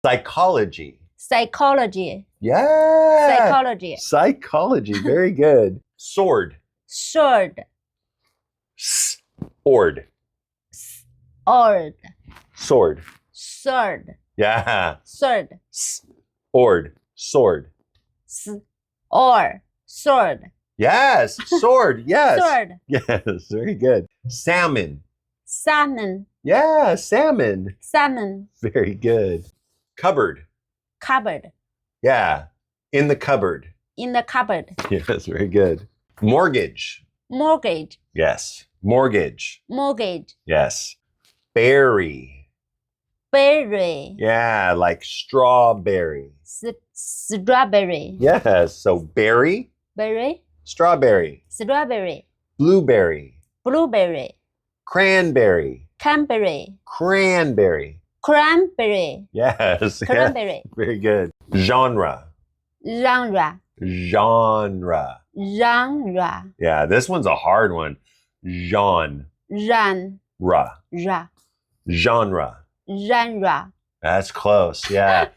Psychology. Psychology. Yeah. Psychology. Psychology. Very good. Sword. Sword. Ord. Sword. Sword. Sword. Yeah. Sword. Ord. Sword. Or. Sword. Yes. Sword. Yes. Sword. Yes. Very good. Salmon. Salmon. Yeah. Salmon. Salmon. Very good. Cupboard. Cupboard. Yeah. In the cupboard. In the cupboard. Yes. Very good. Mortgage. Mortgage. Yes. Mortgage. Mortgage. Yes. Berry. Berry. Yeah, like strawberry. Strawberry. Yes, so berry, Berry. strawberry, Strawberry. blueberry, Blueberry. cranberry, Cranberry. cranberry. Cranberry. Yes. Cranberry. Very good. Genre. Genre. Genre. Genre. Yeah, this one's a hard one. Genre. Genre. Genre. Genre. That's close. Yeah.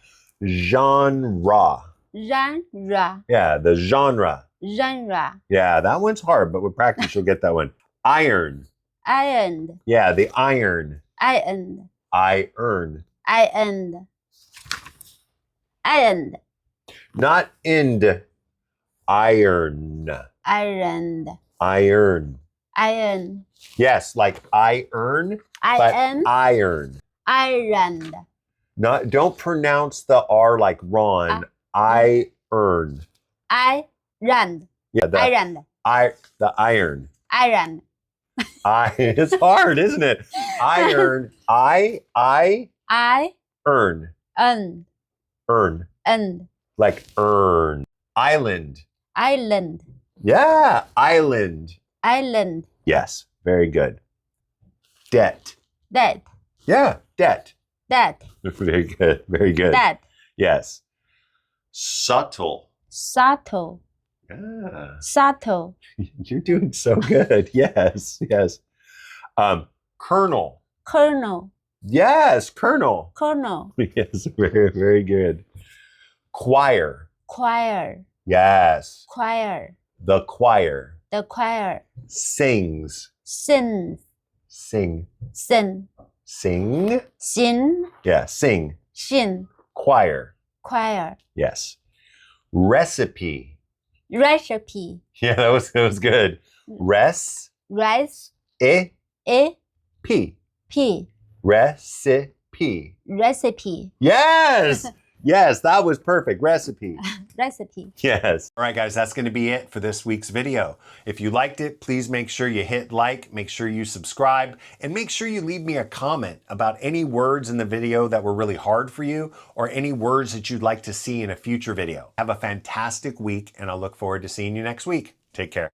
Genre. Genre. Yeah, the genre. Genre. Yeah, that one's hard, but with practice you'll get that one. Iron. Iron. Yeah, the iron. Iron. Iron. Iron. Iron. Not end. Iron. Iron. Iron. Iron. Yes, like I earn, but iron. Iron. Not, don't pronounce the R like Ron. I earn. Iron. Yeah, the Iron. the iron. Iron. It's hard, isn't it? Iron. I earn. Earn. Like earn. Island. Island. Yeah, island. Island. Yes, very good. Debt. Debt. Yeah, debt. Debt. Very good. Very good. Debt. Yes. Subtle. Subtle. Yeah. Subtle. You're doing so good. Yes, yes. Colonel. Colonel. Yes, colonel. Colonel. Yes, very, very good. Choir. Choir. Yes. Choir. The choir. The choir. Sings. Sing. Sing. Sing. Sing. Sing. Yeah, sing. Sing. Choir. Choir. Yes. Recipe. Recipe. Yeah, that was good. Rice. E. E. P. P. Recipe. Recipe. Yes. Yes, that was perfect. Recipe. Recipe. Yes. All right, guys, that's going to be it for this week's video. If you liked it, please make sure you hit like, make sure you subscribe, and make sure you leave me a comment about any words in the video that were really hard for you or any words that you'd like to see in a future video. Have a fantastic week, and I'll look forward to seeing you next week. Take care.